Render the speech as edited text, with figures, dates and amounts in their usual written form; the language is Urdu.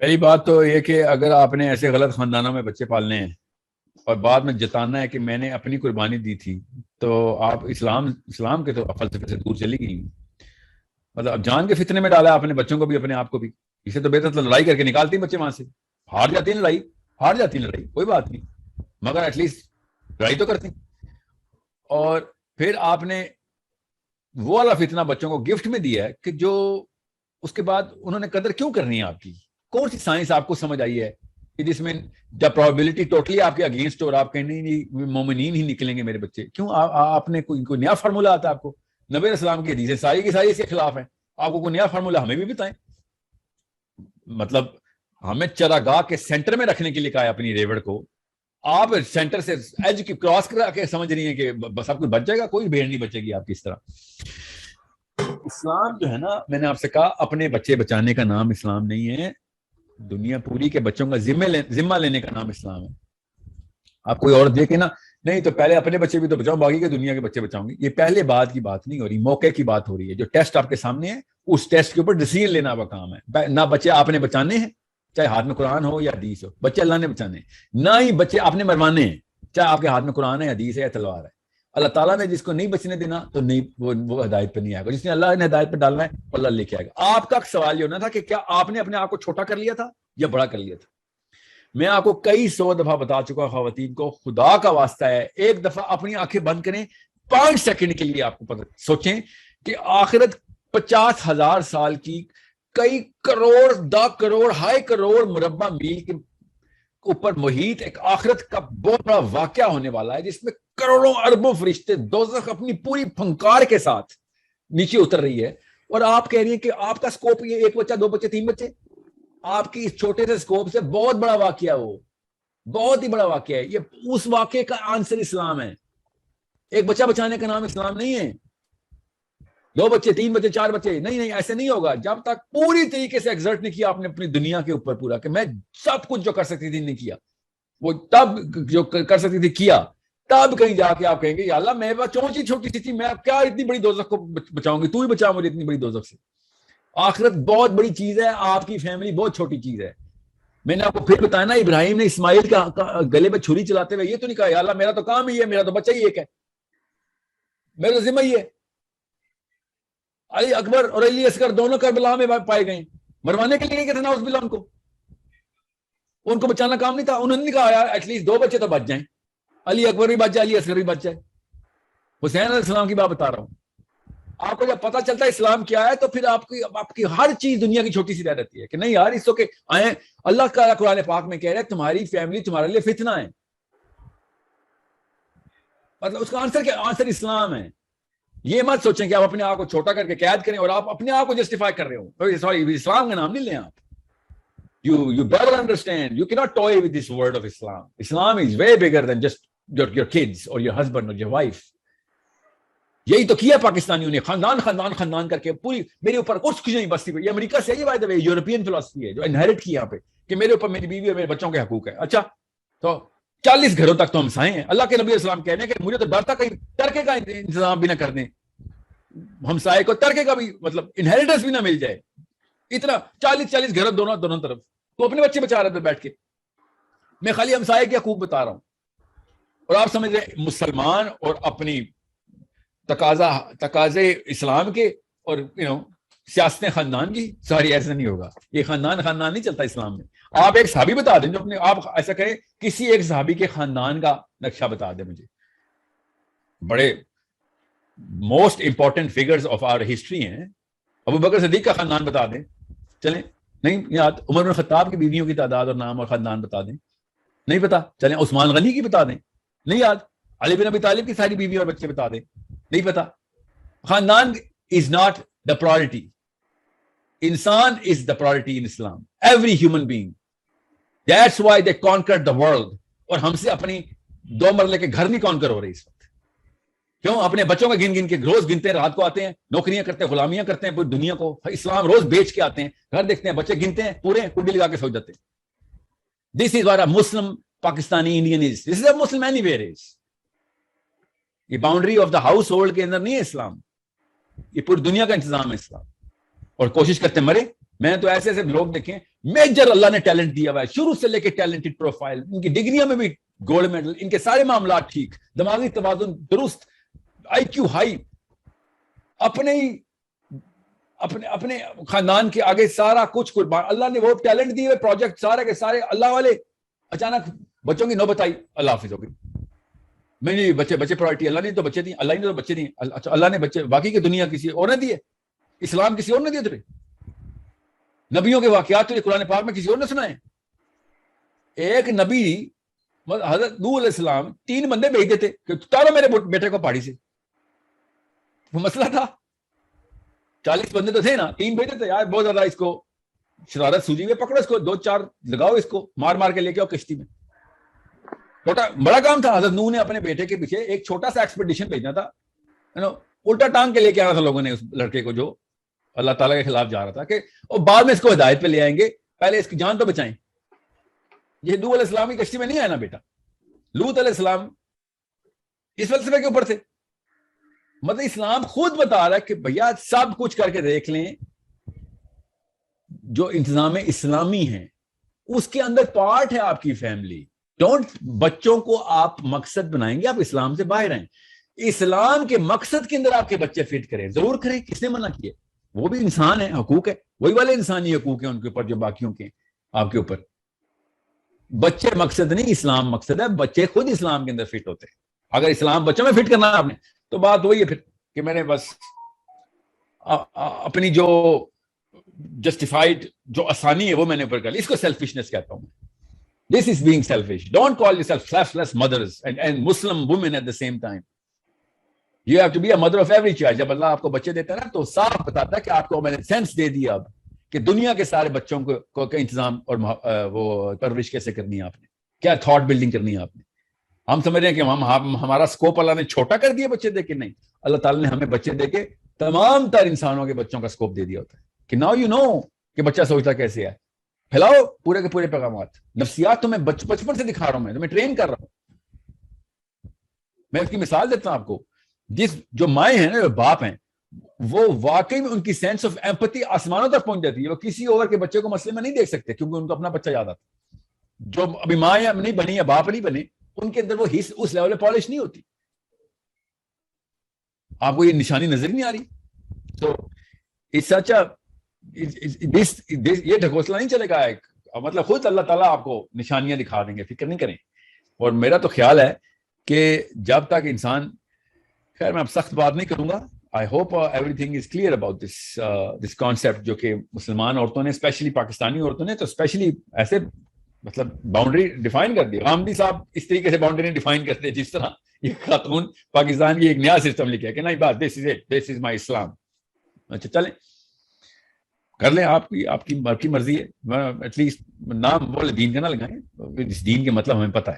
پہلی بات تو یہ کہ اگر آپ نے ایسے غلط خاندانوں میں بچے پالنے ہیں اور بعد میں جتانا ہے کہ میں نے اپنی قربانی دی تھی، تو آپ اسلام کے تو فلسفے سے دور چلی گئی. مطلب اب جان کے فتنے میں ڈالا ہے اپنے بچوں کو بھی اپنے آپ کو بھی. اسے تو بہتر لڑائی کر کے نکالتی بچے وہاں سے. ہار جاتی لڑائی کوئی بات نہیں، مگر ایٹ لیسٹ لڑائی تو کرتی. اور پھر آپ نے وہ والا فتنہ بچوں کو گفٹ میں دیا ہے کہ جو اس کے بعد انہوں نے قدر کیوں کرنی ہے آپ کی. کون سی سائنس آپ کو سمجھ آئی ہے کہ جس میں جب پروبیبلٹی ٹوٹلی آپ کے اگینسٹ اور آپ کہیں نہیں مومنین ہی نکلیں گے میرے بچے، کیوں آپ نے کوئی نیا فارمولا آتا ہے آپ کو؟ نبی علیہ السلام کی حدیثیں ساری کی ساری اس کے خلاف ہیں. آپ کو کوئی نیا فارمولا ہمیں بھی بتائیں. مطلب ہمیں چراگاہ کے سینٹر میں رکھنے کے لیے کہا ہے اپنی ریوڑ کو. آپ سینٹر سے ایج کی کراس کرا کے سمجھ رہی ہیں کہ بس آپ کو بچ جائے گا. کوئی بھیڑ نہیں بچے گی آپ کی اس طرح. اسلام جو ہے نا، میں نے آپ سے کہا اپنے بچے بچانے کا نام اسلام نہیں ہے. دنیا پوری کے بچوں کا ذمہ لینے کا نام اسلام ہے. آپ کوئی اور دیکھے نا، نہیں تو پہلے اپنے بچے بھی تو بچاؤ، باقی کے دنیا کے بچے بچاؤں گی. یہ پہلے بات کی بات نہیں ہو رہی، موقع کی بات ہو رہی ہے. جو ٹیسٹ آپ کے سامنے ہے اس ٹیسٹ کے اوپر ڈیسیژن لینا وہ کام ہے. نہ بچے آپ نے بچانے ہیں، چاہے ہاتھ میں قرآن ہو یا حدیث ہو. بچے اللہ نے بچانے ہیں، نہ ہی بچے آپ نے مروانے ہیں، چاہے آپ کے ہاتھ میں قرآن ہے، حدیث ہے یا تلوار ہے. اللہ تعالیٰ نے جس کو نہیں بچنے دینا تو نہیں، وہ ہدایت پہ نہیں آئے گا. جس نے اللہ نے ہدایت پہ ڈالنا ہے اللہ لے کے آئے گا. آپ کا سوال یہ ہونا تھا کہ کیا آپ نے اپنے آپ کو چھوٹا کر لیا تھا یا بڑا کر لیا تھا. میں آپ کو کئی 100 دفعہ بتا چکا خواتین کو، خدا کا واسطہ ہے ایک دفعہ اپنی آنکھیں بند کریں 5 سیکنڈ کے لیے. آپ کو پتہ سوچیں کہ آخرت 50,000 سال کی، کئی کروڑ 10 کروڑ ہائی کروڑ مربع میل کے اوپر محیط ایک آخرت کا بہت بڑا واقعہ ہونے والا ہے، جس میں کروڑوں اربوں فرشتے دوزخ اپنی پوری پھنکار کے ساتھ نیچے اتر رہی ہے. اور آپ کہہ رہی ہیں کہ آپ کا سکوپ یہ 1 بچہ 2 بچے 3 بچے. آپ کی اس چھوٹے سے سکوپ سے بہت بڑا واقعہ، وہ بہت ہی بڑا واقعہ ہے. یہ اس واقعے کا آنسر اسلام ہے. ایک بچہ بچانے کا نام اسلام نہیں ہے. 2 بچے 3 بچے 4 بچے نہیں، ایسے نہیں ہوگا جب تک پوری طریقے سے ایگزرٹ نہیں کیا آپ نے اپنی دنیا کے اوپر پورا، کہ میں سب کچھ جو کر سکتی تھی نہیں کیا. وہ تب جو کر سکتی تھی کیا، تب کہیں جا کے آپ کہیں گے یا اللہ میرے پاس چونچی چھوٹی سی تھی، میں کیا اتنی بڑی دوزخ کو بچاؤں گی. تو ہی بچا مجھے اتنی بڑی دوزخ سے. آخرت بہت بڑی چیز ہے، آپ کی فیملی بہت چھوٹی چیز ہے. میں نے آپ کو پھر بتایا نا، ابراہیم نے اسماعیل کا گلے میں چھری چلاتے ہوئے یہ تو نہیں کہا یا اللہ میرا تو کام ہی ہے، میرا تو بچہ ہی ایک ہے، میرا تو ذمہ ہی ہے. علی اکبر اور علی اصغر دونوں کربلا میں پائے گئے، مروانے کے لیے تھے نا اس بلا ان کو بچانا کام نہیں تھا. انہوں نے کہا یار ایٹ لیسٹ 2 بچے تو بچ جائیں، علی اکبر بھی بچ جائے، علی اصغر بھی بچ جائے. حسین علیہ السلام کی بات بتا رہا ہوں. آپ کو جب پتا چلتا ہے اسلام کیا ہے تو پھر آپ کی ہر چیز دنیا کی چھوٹی سی رہ جاتی ہے کہ نہیں یار اس کے آئے. اللہ کا قرآن پاک میں کہہ رہے ہیں تمہاری فیملی تمہارے لیے فتنہ ہے. مطلب اس کا آنسر اسلام ہے. یہ مت سوچیں کہ آپ اپنے آپ کو چھوٹا کر کے قید کریں اور آپ اپنے آپ کو جسٹیفائی کر رہے ہو. سوری، اسلام کا نام نہیں لیں آپ. You better understand. You cannot toy with this word of Islam. Islam is way bigger than just your kids or your husband or your wife. یہی تو کیا پاکستانیوں نے، خاندان کر کے پوری میرے اوپر کچھ نہیں بستی پڑی. یہ امریکہ سے یہ بات ہے، یورپین فلسفی ہے جو انہیرٹ کی یہاں پہ کہ میرے اوپر میری بیوی اور میرے بچوں کے حقوق ہے. اچھا تو 40 گھروں تک تو ہم سائیں ہیں. اللہ کے نبی السلام کہہ رہے ہیں کہ مجھے تو ڈر تھا کہیں ترکے کا انتظام بھی نہ کر دیں، ہمسائے کو ترکے کا بھی مطلب انہیریٹنس بھی نہ مل جائے. اتنا 40 گھر دونوں طرف. تو اپنے بچے بچا رہے تھے بیٹھ کے. میں خالی ہمسائے کے حقوق بتا رہا ہوں اور آپ سمجھ رہے مسلمان اور اپنی تقاضے اسلام کے اور سیاستیں خاندان کی. ساری ایسا نہیں ہوگا. یہ خاندان نہیں چلتا اسلام میں. آپ ایک صحابی بتا دیں جو اپنے آپ ایسا کریں، کسی ایک صحابی کے خاندان کا نقشہ بتا دیں مجھے. بڑے most important figures of our history ہیں. ابو بکر صدیق کا خاندان بتا دیں، چلیں. نہیں یاد. عمر بن خطاب کی بیویوں کی تعداد اور نام اور خاندان بتا دیں. نہیں پتا، چلیں. عثمان غنی کی بتا دیں. نہیں یاد. علی بن ابی طالب کی ساری بیوی اور بچے بتا دیں. نہیں پتا. خاندان از ناٹ دا پرائورٹی. انسان is the priority in Islam. Every human being. That's why they conquered the world. اور ہم سے اپنی 2 مرلے کے گھر نہیں کانکر ہو رہے اس وقت. کیوں؟ اپنے بچوں کا گن کے روز گنتے ہیں، رات کو آتے ہیں، نوکریاں کرتے ہیں، غلامیاں کرتے ہیں پوری دنیا کو. اسلام روز بیچ کے آتے ہیں، گھر دیکھتے ہیں، بچے گنتے ہیں پورے، کنڈی لگا کے سو جاتے ہیں. This is what Muslim Pakistani Indian is. This is a Muslim anywhere is. یہ boundary of the household کے اندر نہیں ہے اسلام. یہ پوری دنیا کا انتظام ہے اسلام. اور کوشش کرتے مرے میں تو ایسے ایسے لوگ دیکھیں میجر اللہ نے ٹیلنٹ دیا ہوا ہے, شروع سے لے کے ٹیلنٹڈ پروفائل, ان کی ڈگریوں میں بھی گولڈ میڈل, ان کے سارے معاملات ٹھیک, دماغی توازن درست, آئی کیو ہائی, اپنے خاندان کے آگے سارا کچھ قربان. اللہ نے وہ ٹیلنٹ دیے ہوئے, پروجیکٹ سارے کے سارے اللہ والے, اچانک بچوں کی نوبت آئی, اللہ حافظ ہو گئی. میں نہیں, بچے پرائرٹی, اللہ نے تو بچے دیے, اللہ نے تو بچے دیے, اچھا اللہ نے بچے باقی کی دنیا کسی اور نے دیے, اسلام کسی اور نے دیے تجھے, نبیوں کے واقعات تجھے قرآن پاک میں کسی اور نے سنائے. ایک نبی حضرت نوح علیہ السلام 3 بندے بھیج دیتے کہ اتارو میرے بیٹے کو پہاڑی سے, وہ مسئلہ تھا. 40 بندے تو تھے نا, 3 بھیج دیتے, یار بہت زیادہ اس کو شرارت سوجی ہوئی, پکڑو اس کو, 2-4 لگاؤ اس کو, مار کے لے کے آؤ کشتی میں. بڑا کام تھا. حضرت نوح نے اپنے بیٹے کے پیچھے ایک چھوٹا سا ایکسپیڈیشن بھیجنا تھا, الٹا ٹانگ کے لے کے آنا تھا لوگوں نے اس لڑکے کو جو اللہ تعالیٰ کے خلاف جا رہا تھا, کہ اور بعد میں اس کو ہدایت پہ لے آئیں گے, پہلے اس کی جان تو بچائیں. یہ لوط علیہ السلام کی کشتی میں نہیں آیا نا بیٹا. لوط علیہ السلام اس فلسفے کے اوپر تھے. مطلب اسلام خود بتا رہا ہے کہ بھیا سب کچھ کر کے دیکھ لیں, جو انتظام اسلامی ہے اس کے اندر پارٹ ہے آپ کی فیملی. ڈونٹ, بچوں کو آپ مقصد بنائیں گے, آپ اسلام سے باہر ہیں. اسلام کے مقصد کے اندر آپ کے بچے فٹ کریں, ضرور کریں, کس نے منع کیا؟ وہ بھی انسان ہے, حقوق ہے, وہی والے انسانی حقوق ہیں ان کے اوپر جو باقیوں کے آپ کے اوپر. بچے مقصد نہیں, اسلام مقصد ہے. بچے خود اسلام کے اندر فٹ ہوتے ہیں. اگر اسلام بچوں میں فٹ کرنا ہے آپ نے, تو بات وہی ہے پھر کہ میں نے بس اپنی جو جسٹیفائڈ جو آسانی ہے وہ میں نے اوپر کر لی. اس کو سیلفشنس کہتا ہوں میں. This is being selfish. Don't call yourself selfless mothers and Muslim women at the same time. You have to be a mother of every child. جب اللہ آپ کو بچے دیتا ہے نا تو صاف بتاتا ہے کہ آپ کو میں نے سینس دے دیا اب کہ دنیا کے سارے بچوں کو انتظام اور وہ پرورش کیسے کرنی ہے آپ نے, کیا تھاٹ بلڈنگ کرنی ہے آپ نے. ہم سمجھ رہے ہیں کہ ہمارا سکوپ اللہ نے چھوٹا کر دیا بچے دے کے. نہیں, اللہ تعالیٰ نے ہمیں بچے دے کے تمام تر انسانوں کے بچوں کا سکوپ دے دیا ہوتا ہے کہ ناؤ یو نو کہ بچہ سوچتا کیسے ہے. پھیلاؤ پورے کے پورے پیغامات. نفسیات تو میں بچپن سے دکھا رہا ہوں, میں ٹرین کر رہا ہوں. میں اس کی مثال دیتا ہوں آپ کو. جو مائیں ہیں نا, جو باپ ہیں, وہ واقعی میں ان کی سینس آف ایمپتھی آسمانوں تک پہنچ جاتی ہے. وہ کسی اور کے بچے کو مسئلے میں نہیں دیکھ سکتے کیونکہ ان کو اپنا بچہ یاد آتا. جو ابھی ماں نہیں بنی یا باپ نہیں بنے, ان کے اندر وہ حص اس لیول پہ پالش نہیں ہوتی. آپ کو یہ نشانی نظر نہیں آ رہی. تو اس سچ یہ ڈھکوسلا نہیں چلے گا. مطلب خود اللہ تعالیٰ آپ کو نشانیاں دکھا دیں گے, فکر نہیں کریں. اور میرا تو خیال ہے کہ جب تک انسان, خیر میں اب سخت بات نہیں کروں گا, I hope everything is clear about this concept, جو کہ مسلمان عورتوں نے, اسپیشلی پاکستانی عورتوں نے تو اسپیشلی ایسے مطلب باؤنڈری ڈیفائن کر دی. غامدی صاحب اس طریقے سے باؤنڈری نہیں ڈیفائن کرتے جس طرح یہ خاتون پاکستان کی ایک نیا سسٹم لکھا ہے کہ نہیں بات دس از اٹ, دس از مائی اسلام. اچھا چلیں کر لیں, آپ کی مرضی ہے. ایٹ لیسٹ نام بولے دین کا نہ لگائیں, اس دین کے مطلب ہمیں پتہ ہے.